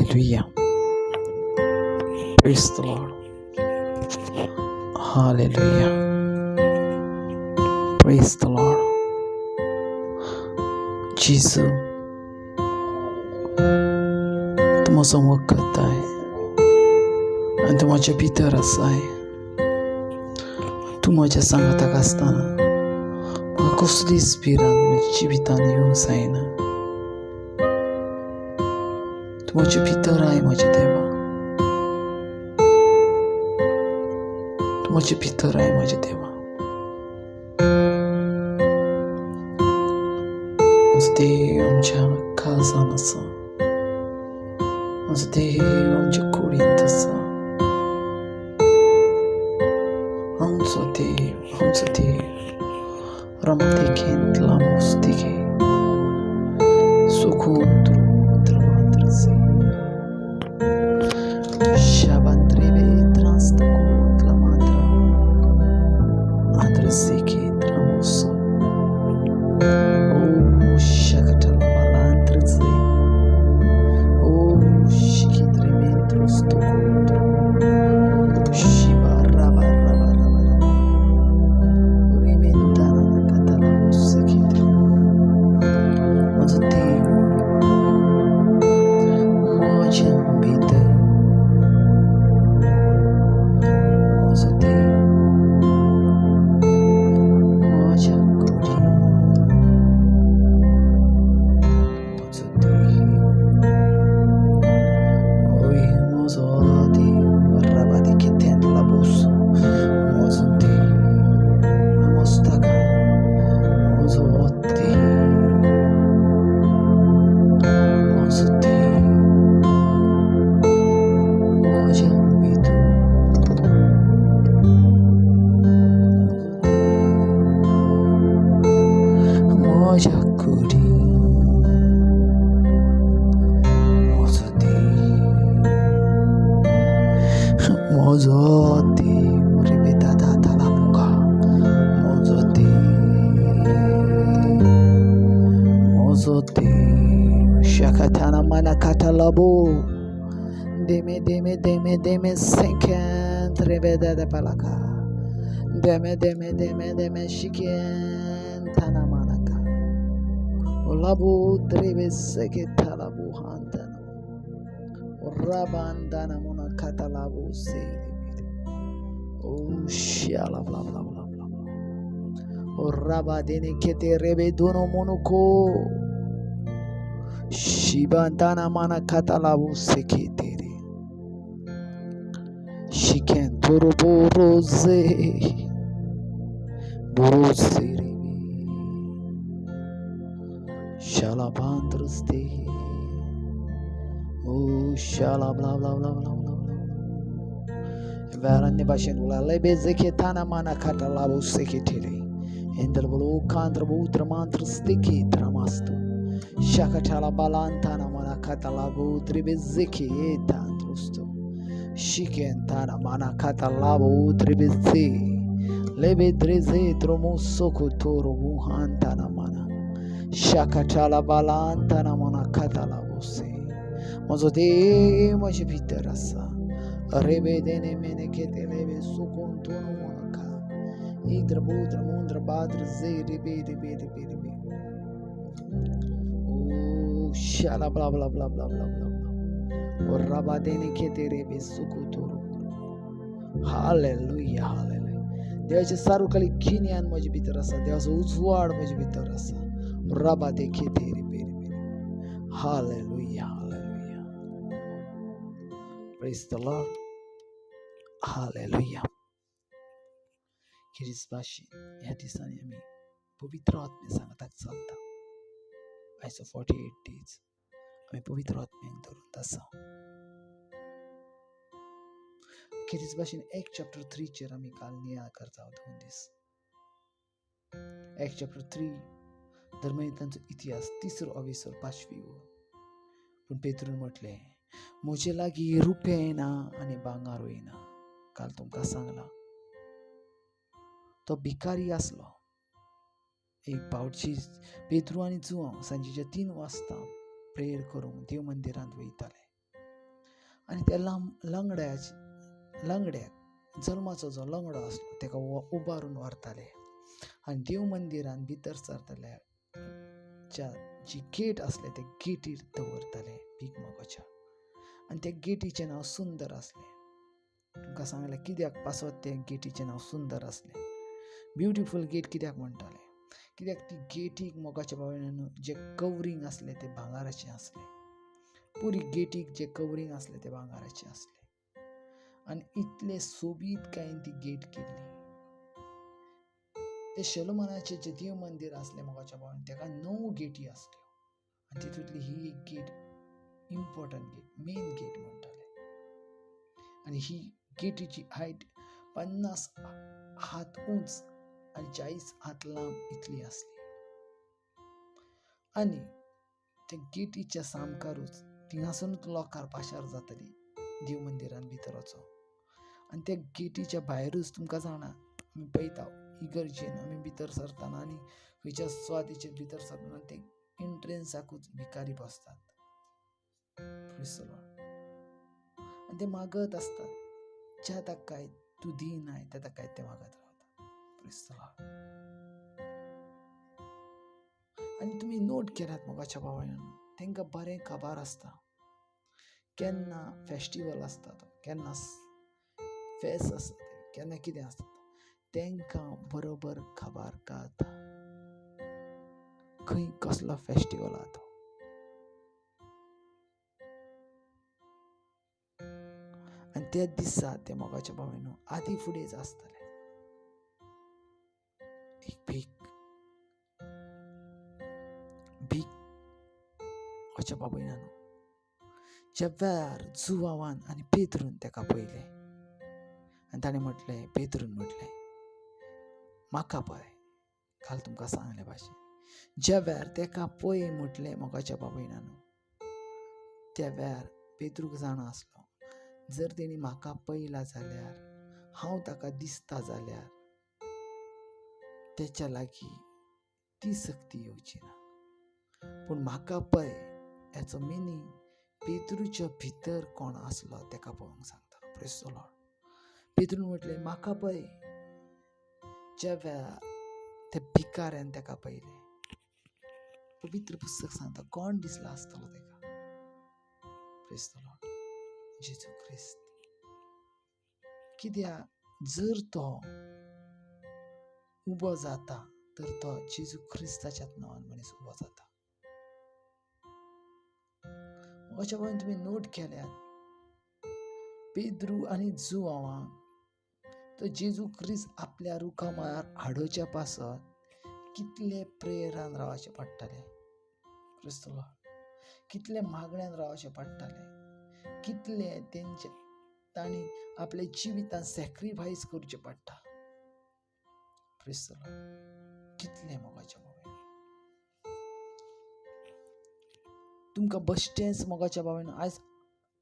Hallelujah. Praise the Lord. Hallelujah. Praise the Lord. Jesu, तू माझा वखत आहे आणि तू माझ्या भितरच आहे. तू माझ्या सांगताक असताना म्हाका कसलीच भिरांत म्हज्या जिवितान येवंक जायना. तू माझ्या भितर आहे म्हज्या देवा. तू माझ्या भितर आहे म्हज्या देवा. माझो देव आमच्या काळजान आसा. माझो देव आमच्या कुडींत आसा. आमचो देव Ramatiken lamustike Sukundru dramatrasi Shabantrebe transtako dramatra Andrasike dramuso O shakatala malantrasi O shikitrementros tukundru Shiba raba raba raba raba Rimentana nakatala musikite माझं देव माझ्या भीतर माझं देव माझ्या कुडी माझं देव ओय माझं देव राबादी कितें लाबूस माझं देव मस्तका माझं देव Shakatana manakata labo deme senken trebeda de palaka deme shiken tana manaka labu trebe seke talabu hantana rabandana munakata labu seri oh shala bla bla bla bla oh rabadene kete rebe dono monoko Shibantana mana katalabu seketere Shiken toro boroze Boroseribi Shalabandraste Oh shala bla bla bla bla bla bla Varane bashen ula lebe zeketana mana katalabu seketere Endelbulu kandrabu dramantraste ki dramastu Shakatala balantana manakatalabu tribiziki etandrusto Shikentana manakatalabu tribizi Lebe drize tromusoko toro muhantana mana Shakatala balantana manakatalabu se Mazode maji vitarasa Rebe dene menekete lebe sukuntono manaka Idra budra mundra badra ze ribe Shala bla bla bla bla bla bla or rabadene ketere besukuturu hallelujah hallelujah देवाचे सारुकाली खिनियान माझ्या भितर आसा देवाचो उजवाड माझ्या भितर आसा rabade ketere beri hallelujah hallelujah praise the Lord hallelujah किरीस भाषे ह्या दिसांनी आम्ही पवित्र आत्मे सांगताक चलता आयचो 48 days आम्ही पवित्र आत्म्याक धरून आसा किरीस भाशेन 1 chapter 3 चेर आम्ही काल नियाळ करता 2 दीस 1 chapter 3 धर्मयुद्धांचो इतिहास 3रो अविसर 5वी ओळ पण पेत्रुन म्हटले म्हजे लागीं रुपे येना आनी भांगार येना काल तुमकां सांगला तो भिकारी आसलो एक पावटची पेद्रू आनी जुआंव सांजेच्या 3 वाजता प्रेयर करूंक देव मंदिरांत वयताले आनी त्या लंगड्याक जल्माचो जो लंगडो आसलो ताका उबारून व्हरताले आनी देव मंदिरान भितर सरताले जी गेट आसले ते गेटीर दवरताले भीक मागोच्या आनी त्या गेटीचें नांव सुंदर आसलें. तुमकां सांगलें कित्याक पासत त्या गेटीचें नांव सुंदर आसलें. ब्युटिफूल गेट कित्याक म्हणटाले, कित्याक ती गेटीक मोगाच्या भावान जे कवरींग आसलें तें भांगाराचें आसलें. पुरी गेटीक जे कवरींग आसलें तें भांगाराचें आसलें आनी इतले सोबीतकायेन ती गेट केल्ली. ते शलोमोनाचें जे देव मंदिर आसलें मोगाच्या भावान ताका 9 गेटी आसल्यो आनी तितूंतली ही एक gate important gate, main gate म्हणटाले. आनी ही गेटीची हायट 50 हात उंच आनी 40 हात लांब इतली आसली. आनी त्या गेटीच्या सामकारूच थिंगासनूच लोकार पाशार जातली देव मंदिरान भितर वचोंक. आनी त्या गेटीच्या भायरूच तुमकां जाणा आमी पळयता इगर्जेन आमी भितर सरतना आनी खंयच्या सुवातेचेर भितर सरतना ते एंट्रन्साकूच भिकारी बसतात. आनी ते मागत आसतात, ज्या ताकाय तूं दिनाय त्या ताकाय ते मागत रावतात. आनी तुमी नोट केल्यात मोगाच्या भावांनो, तांकां बरें खबर आसता केन्ना फेस्टिवल आसता तो, केन्ना फेस्त आसता, केन्ना कितें आसता तांकां बरोबर खबर कळटा खंय कसलो फेस्टिवल आसा तो. आनी त्या दिसा ते मोगाच्या भावांनो आदी फुडेंच आसतले. एक भीक मोगाच्या भावांनो ज्या वेळार जुवावान आनी पेद्रून ताका पळयलें आनी ताणें म्हटलें, पेद्रून म्हटलें म्हाका पळय. काल तुमकां सांगले भाशेन ज्या वेळार ताका पळय म्हटलें मोगाच्या भावांनो, त्या वेळार पेद्रूक जाणा आसलो जर तेणी म्हाका पळयला जाल्यार, हांव ताका दिसता जाल्यार तेच्या लागीं ती सक्ती येवची ना. पूण म्हाका पळय हेचो मिनींग पेद्रूच्या भितर कोण आसलो ताका पळोवंक सांगता. Praise the Lord. पेद्रून म्हटलें म्हाका पळय. ज्या वेळार त्या भिकाऱ्यान ताका पळयलें, पवित्र पुस्तक सांगता कोण दिसला आसतलो ताका. Praise the Lord. जेजू ख्रिस्त. कित्याक जर तो उबो जाता तर तो जेजू ख्रिस्ताच्याच नांवान मनीस उबो जाता. अशा वेळान तुमी नोट केल्यात पेद्रू आनी जुवांक तो जेजू ख्रिस्त आपल्या रुखामार हाडोवच्या पासत कितले प्रेयरान रावचे पडटाले. Praise the Lord. कितले मागण्यान रावचे पडटाले, कितले तेंचे तांणी आपल्या जिवितान सॅक्रिफायस करचे पडटा. Praise the Lord. कितले मोगाच्या भावांनो तुमकां बेश्टेंच मोगाच्या भावांनो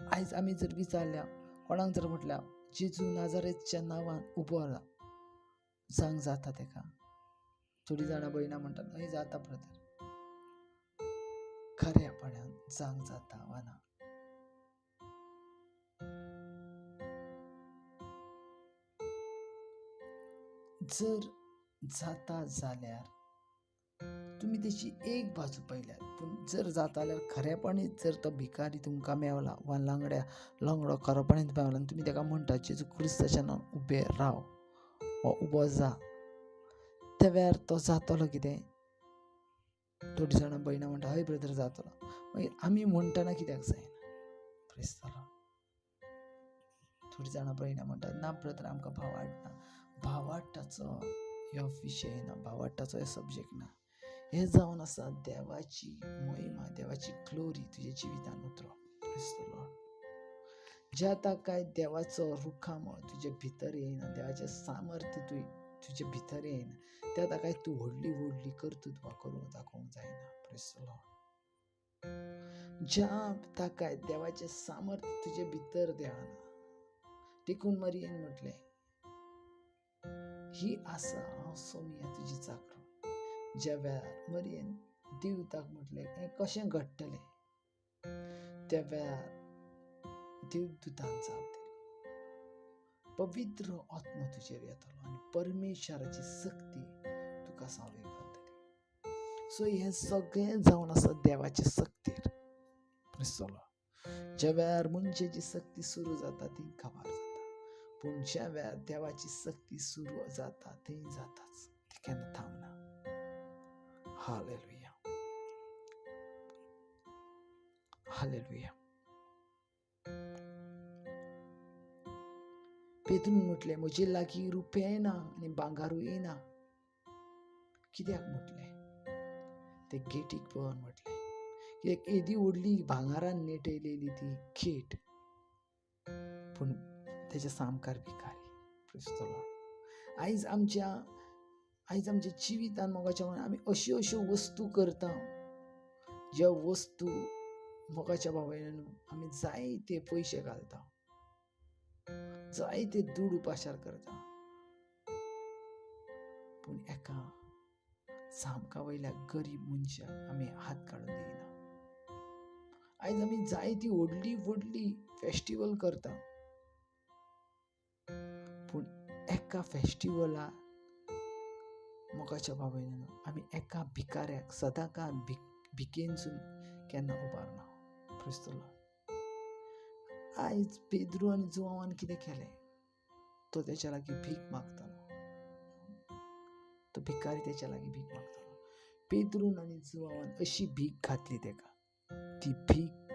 आयज आमी जर विचारल्या कोणाक जर म्हटल्या जेजू नाजारेतच्या नांवान उबो जावंक जाता ताका, थोडीं जाणां भयणां म्हणटात हय जाता ब्रदर. खऱ्यापणान जावंक जाता वा ना? जर जाता जाल्यार तुमी तेची एक बाजू पळयल्यात, पूण जर जाता जाल्यार खरेपणीच जर तो भिकारी तुमकां मेवला वा लंगडो खरेपणीच मेवला आनी तुमी ताका म्हणटा जेजू क्रिस्ताच्या नांवान उबे राव वा उबो जा, त्या वेळार तो जातलो कितें? थोडीं जाणां भयणां म्हणटा हय ब्रदर जातलो. मागीर आमी म्हणटना कित्याक जायना? Praise the Lord. थोडीं जाणां भयणां म्हणटात ना ब्रदर आमकां भावार्थ ना. भावार्थाचो ह्यो विशय ना, भावार्थाचो हो सब्जेक्ट ना. हे जावन आसा देवाची महिमा, देवाची ग्लोरी तुज्या जिवितान उतरप. Praise the lord. ज्या ताकाय देवाचो रुखामो तुजे भितर येयना, देवाचें सामर्थ्य तुजे भितर येयना, त्या ताकाय तूं व्हडली कर्तुत्वां करून दाखोवंक जायना. Praise the lord. ज्या ताकाय देवाचें सामर्थ्य तुजे भितर देवाना, देखून मरियेन म्हटलें ही आसा हांव सोमिया तुजी चाकरो. ज्या वेळार मरियेन देवताक म्हटलें हें कशें घडटलें, त्या वेळार देवदूतांचा पवित्र आत्मा तुझेर येतलो आणि परमेश्वराची शक्ती तुका सावे घालतली. सो हे सगळे जावन आसा देवाची शक्तीर. ज्या वेळार मनशाची शक्ती सुरू जाता ती खबर जाता, पण ज्या वेळार देवाची शक्ती सुरू जाता ती जाताच, ती केन्ना थांबना. Hallelujah, hallelujah. पेद्रून म्हटले म्हजे लागीं रुपये येना आनी भांगारूय येना. कित्याक म्हटले? ते गेटीक पळोवन म्हटले. एक एदी व्हडली भांगारान नेटयलेली ती गेट, पूण तेच्या सामकार भिकारी. आयज आमच्या जिवितान मोगाच्या आमी अश्यो वस्तू करता, ज्या वस्तू मोगाच्या भावांनो आमी जायते पयशे घालता, जायते दूड उपाशार करता, पूण एका सामका वयल्या गरीब मनशाक आमी हात काडून दिना. आयज आमी जायती व्हडली फेस्टिवल करता, पूण एका फेस्टिवला मोगाच्या भावांनो आमी एका भिकाऱ्याक सदांकाळ भिकेनसून केन्ना उबारना. आयज पेद्रू आनी जोवान कितें केलें? तो तेच्या लागीं भीक मागतालो, तो भिकारी तेच्या लागीं भीक मागतालो. पेद्रून आनी जोवान अशी भीक घातली तेका, ती भीक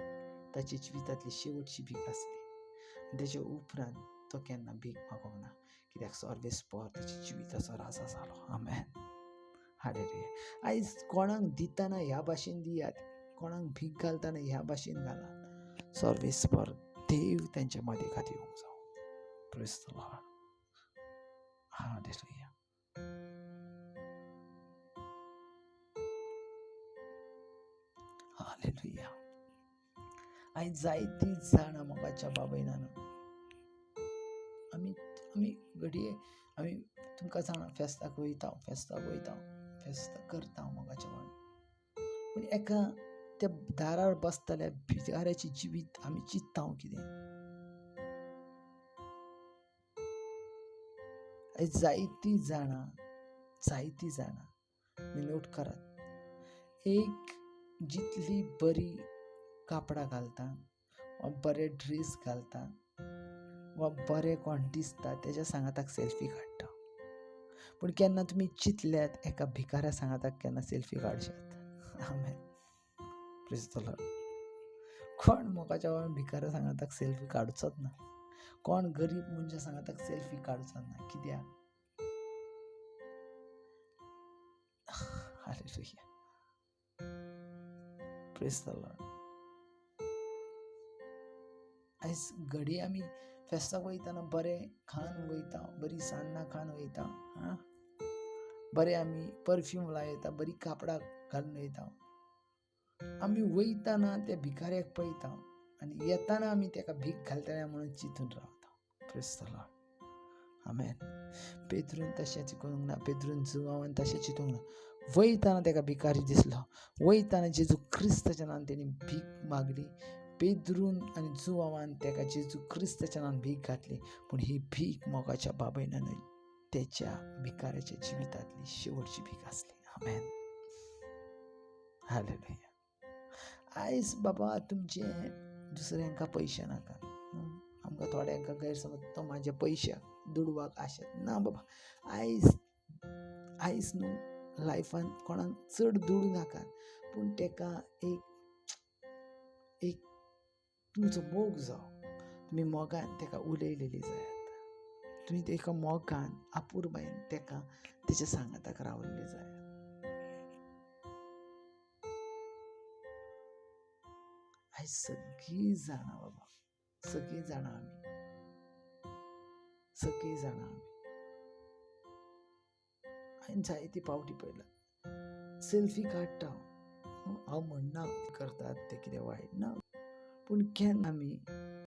ताच्या जिवितांतली शेवटची भीक आसली. तेच्या उपरांत तो केन्ना भीक मागोंक ना, कित्याक सर्वेस्पर ताच्या जिविताचो राजा जालो. आमेन, हालेलुया. आयज कोणाक दितना ह्या भाशेन दियात, कोणाक भीक घालतना ह्या भाशेन घालात. सर्वेस्पर देव तेंच्या मदेकात येवंक जावो. Praise the Lord, hallelujah. Hallelujah. आयज जायती जाणां मोगाच्या बाबयनान आमी घडये आमी तुमकां जाणा फेस्ताक वयता, फेस्त करता मोगाच्या बाबा, पूण एका त्या दारार बसतल्या भिकाऱ्याची जिवीत आमी चित्ता कितें? आयज जायती जाणां नोट करात, एक जितली बरी कापडां घालता वा बरे ड्रेस घालता वा बरे कोण दिसता तेच्या सांगाताक सेल्फी काडटा, पूण केन्ना तुमी चितल्यात एका भिकाऱ्या सांगाताक केन्ना सेल्फी काडशात? Amen, praise the lord. कोण मोगाच्या भावान भिकाऱ्या सांगाताक सेल्फी काडचोच ना, कोण गरीब मनशा सांगाताक सेल्फी काडचोच ना. कित्याक? Hallelujah, praise the Lord. आयज घडी आमी फेस्ताक वयताना बरें खान वयता, बरी सान्नां खान वयता, बरें आमी परफ्यूम लायता, बरी कापडां घालून वयता. आमी वयताना त्या भिकाऱ्याक पळयता आनी येताना आमी तेका भीक घालतल्या म्हणून चिंतून रावता. प्रेज द लॉर्ड, आमेन. पेद्रून तशें चिंतूंक ना, पेद्रून जुवान तशें चिंतूंक ना. वयताना तेका भिकारी दिसलो, वयताना जेजू क्रिस्ताच्या नांवान तेणी भीक मागली. पेद्रून आनी जुवान तेका जेजू क्रिस्ताच्या नांवान भीक घातली, पूण ही भीक मोगाच्या बाबयनान तेच्या भिकाऱ्याच्या जिवितांतली शेवटची भीक आसली. आमेन, हालेलुया. आयज बाबा तुमचे दुसऱ्यांका पयशे नाका. आमकां थोड्यांका गैरसमज तो म्हाज्या पयशाक दुडवाक आशेत ना. बाबा आयज न्हू लायफान कोणाक चड दूड नाका, पूण तेका एक तुमचो मोग जावं. तुमी मोगान तेका उलयलेली जायात, तुमी तेका मोगान आपुरबायेन तेका तेच्या सांगाताक रावलेली जायात. आयज सगळीं जाणां बाबा, सगळीं जाणां आमी हांवें जायती पावटी पळयला सेल्फी काडटा. हांव म्हणना करतात ते कितें वायट ना, पूण केन्ना आमी